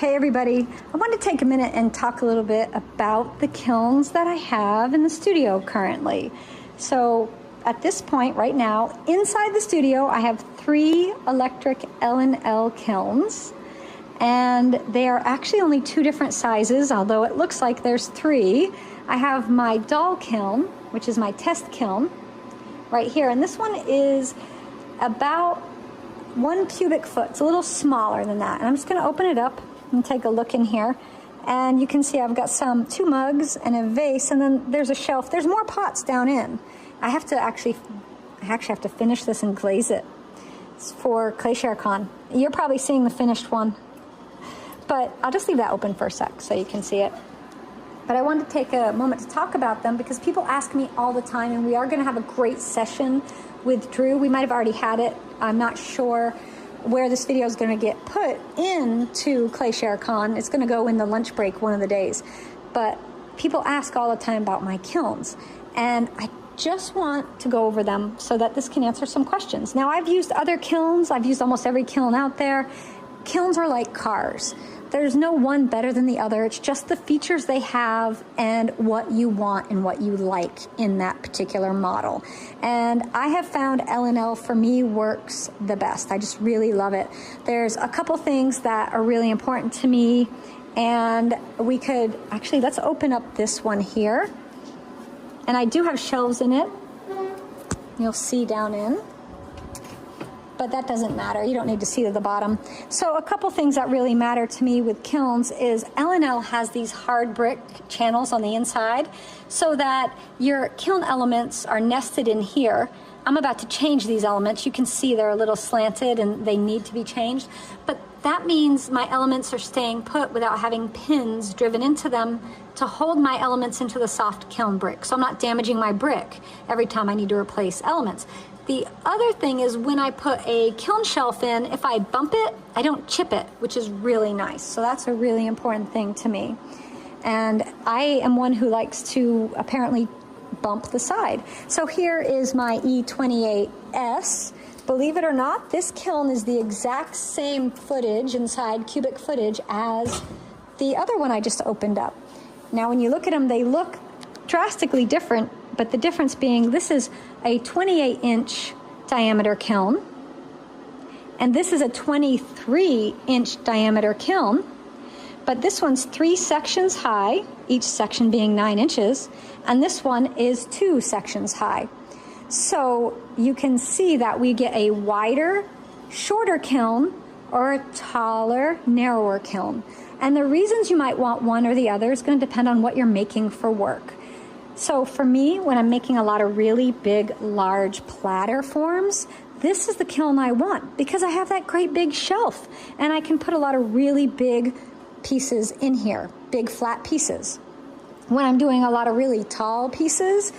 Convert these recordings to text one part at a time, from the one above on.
Hey everybody, I wanted to take a minute and talk a little bit about the kilns that I have in the studio currently. So at this point right now, inside the studio, I have 3 electric L&L kilns, and they are actually only 2 different sizes, although it looks like there's 3. I have my doll kiln, which is my test kiln, right here, and this one is about 1 cubic foot. It's a little smaller than that, and I'm just going to open it up and take a look in here, and you can see I've got 2 mugs and a vase, and then there's a shelf. There's more pots down in. I actually have to finish this and glaze it. It's for ClayShare's. You're probably seeing the finished one, but I'll just leave that open for a sec so you can see it. But I wanted to take a moment to talk about them because people ask me all the time, and we are going to have a great session with Drew. We might have already had it. I'm not sure where this video is going to get put into ClayShare's. It's going to go in the lunch break one of the days. But people ask all the time about my kilns, and I just want to go over them so that this can answer some questions. Now, I've used other kilns. I've used almost every kiln out there. Kilns are like cars. There's no one better than the other. It's just the features they have and what you want and what you like in that particular model. And I have found L&L for me works the best. I just really love it. There's a couple things that are really important to me, and we could actually, let's open up this one here. And I do have shelves in it. You'll see down in. But that doesn't matter. You don't need to see to the bottom. So a couple things that really matter to me with kilns is L&L has these hard brick channels on the inside so that your kiln elements are nested in here. I'm about to change these elements. You can see they're a little slanted and they need to be changed. But that means my elements are staying put without having pins driven into them to hold my elements into the soft kiln brick. So I'm not damaging my brick every time I need to replace elements. The other thing is when I put a kiln shelf in, if I bump it, I don't chip it, which is really nice. So that's a really important thing to me. And I am one who likes to apparently bump the side. So here is my E28S. Believe it or not, this kiln is the exact same footage inside, cubic footage, as the other one I just opened up. Now when you look at them, they look drastically different, but the difference being this is a 28-inch diameter kiln, and this is a 23-inch diameter kiln, but this one's 3 sections high, each section being 9 inches, and this one is 2 sections high. So you can see that we get a wider, shorter kiln or a taller, narrower kiln. And the reasons you might want one or the other is going to depend on what you're making for work. So for me, when I'm making a lot of really big, large platter forms, this is the kiln I want because I have that great big shelf and I can put a lot of really big pieces in here, big flat pieces. When I'm doing a lot of really tall pieces,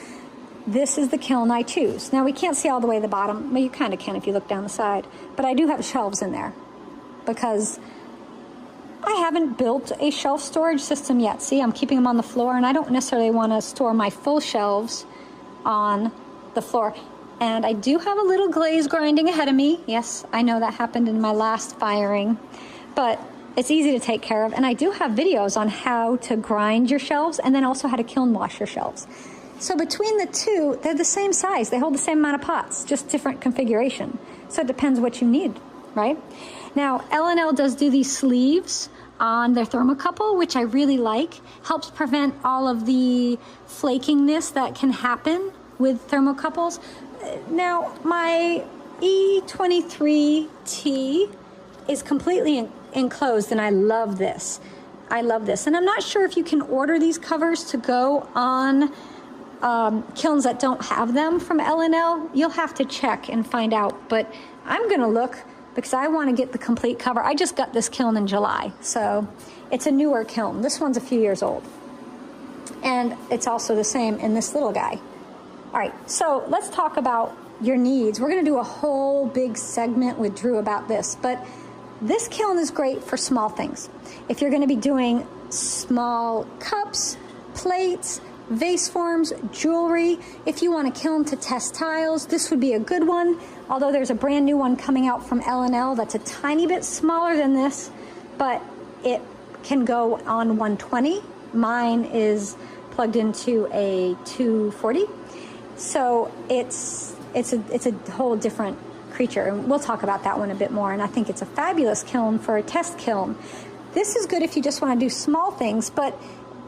this is the kiln I choose. Now we can't see all the way to the bottom. Well, you kind of can if you look down the side, but I do have shelves in there because I haven't built a shelf storage system yet. See, I'm keeping them on the floor, and I don't necessarily want to store my full shelves on the floor. And I do have a little glaze grinding ahead of me. Yes, I know that happened in my last firing, but it's easy to take care of. And I do have videos on how to grind your shelves and then also how to kiln wash your shelves. So between the two, they're the same size. They hold the same amount of pots, just different configuration. So it depends what you need, right? Now, L&L does do these sleeves on their thermocouple, which I really like. Helps prevent all of the flakiness that can happen with thermocouples. Now, my E23T is completely enclosed, and I love this. I love this. And I'm not sure if you can order these covers to go on kilns that don't have them from L&L. You'll have to check and find out, but I'm gonna look because I want to get the complete cover. I just got this kiln in July, so it's a newer kiln. This one's a few years old. And it's also the same in this little guy. All right, so let's talk about your needs. We're gonna do a whole big segment with Drew about this, but this kiln is great for small things. If you're gonna be doing small cups, plates, vase forms, jewelry. If you want a kiln to test tiles, this would be a good one. Although there's a brand new one coming out from L&L that's a tiny bit smaller than this, but it can go on 120. Mine is plugged into a 240. So it's a whole different creature, and we'll talk about that one a bit more. And I think it's a fabulous kiln for a test kiln. This is good if you just want to do small things, but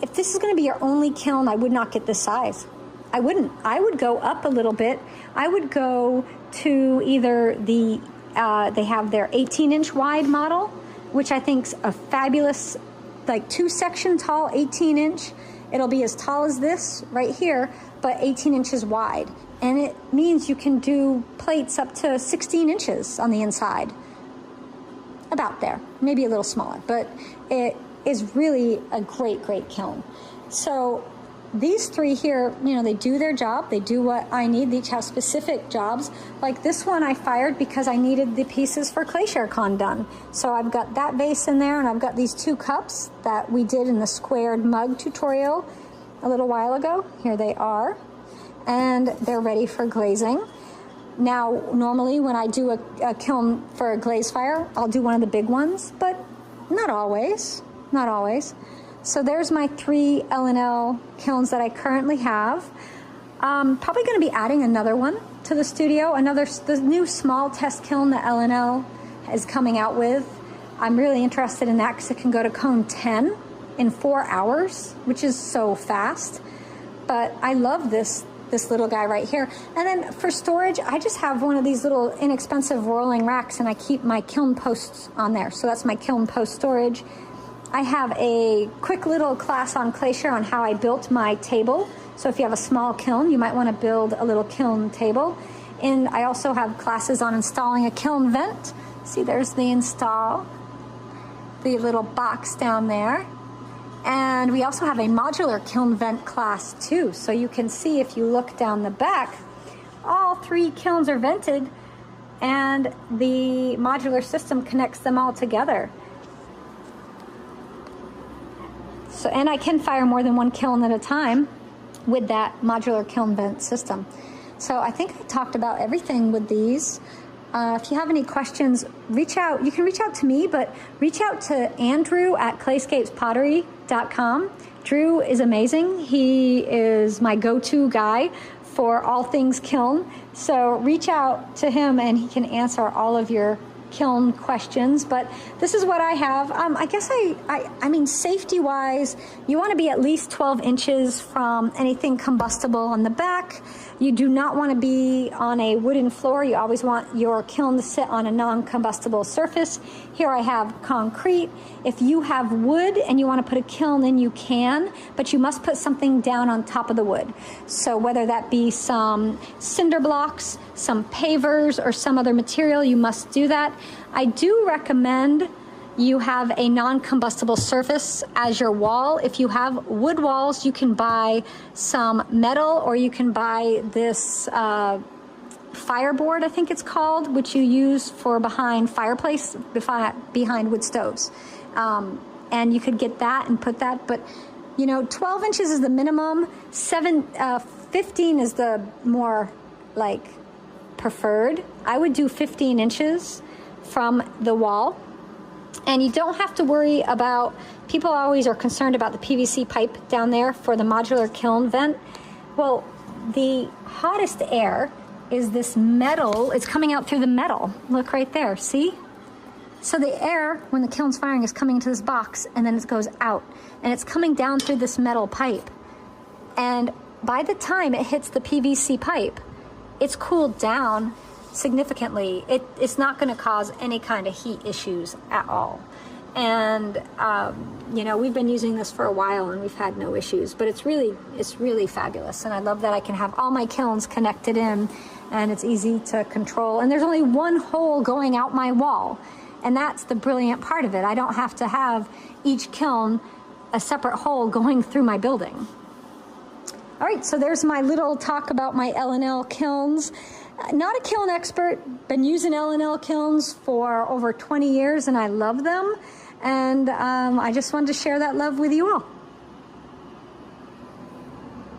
if this is going to be your only kiln, I would not get this size. I wouldn't. I would go up a little bit. I would go to either the, they have their 18-inch wide model, which I think's a fabulous, like 2-section tall 18-inch. It'll be as tall as this right here, but 18 inches wide. And it means you can do plates up to 16 inches on the inside. About there, maybe a little smaller, but it is really a great, great kiln. So these three here, you know, they do their job. They do what I need. They each have specific jobs. Like this one I fired because I needed the pieces for ClayShare's done. So I've got that vase in there, and I've got these 2 cups that we did in the squared mug tutorial a little while ago. Here they are, and they're ready for glazing. Now, normally when I do a kiln for a glaze fire, I'll do one of the big ones, but not always, not always. So there's my 3 L&L kilns that I currently have. Probably going to be adding another one to the studio, the new small test kiln that L&L is coming out with. I'm really interested in that because it can go to cone 10 in 4 hours, which is so fast. But I love this little guy right here. And then for storage, I just have one of these little inexpensive rolling racks, and I keep my kiln posts on there. So that's my kiln post storage. I have a quick little class on ClayShare on how I built my table. So if you have a small kiln, you might want to build a little kiln table. And I also have classes on installing a kiln vent. See, there's the install, the little box down there. And we also have a modular kiln vent class too. So you can see, if you look down the back, all 3 kilns are vented, and the modular system connects them all together. So, and I can fire more than 1 kiln at a time with that modular kiln vent system. So I think I talked about everything with these. If you have any questions, reach out. You can reach out to me, but reach out to Andrew at clayscapespottery.com. Drew is amazing. He is my go-to guy for all things kiln. So reach out to him, and he can answer all of your kiln questions. But this is what I have. I guess I mean, safety-wise, you want to be at least 12 inches from anything combustible on the back. You do not want to be on a wooden floor. You always want your kiln to sit on a non-combustible surface. Here I have concrete. If you have wood and you want to put a kiln in, you can, but you must put something down on top of the wood. So whether that be some cinder blocks, some pavers, or some other material, you must do that. I do recommend you have a non-combustible surface as your wall. If you have wood walls, you can buy some metal, or you can buy this fireboard, I think it's called, which you use for behind fireplace, behind wood stoves. And you could get that and put that, but you know, 12 inches is the minimum. 15 is the more like preferred. I would do 15 inches from the wall. And you don't have to worry about, people always are concerned about the PVC pipe down there for the modular kiln vent. Well, the hottest air is this metal. It's coming out through the metal. Look right there, see? So the air, when the kiln's firing, is coming into this box, and then it goes out. And it's coming down through this metal pipe. And by the time it hits the PVC pipe, it's cooled down significantly. It's not going to cause any kind of heat issues at all. And you know, we've been using this for a while, and we've had no issues. But it's really fabulous, and I love that I can have all my kilns connected in, and it's easy to control. And there's only one hole going out my wall, and that's the brilliant part of it. I don't have to have each kiln a separate hole going through my building. All right, so there's my little talk about my L&L kilns. Not a kiln expert, been using L&L kilns for over 20 years, and I love them. And I just wanted to share that love with you all.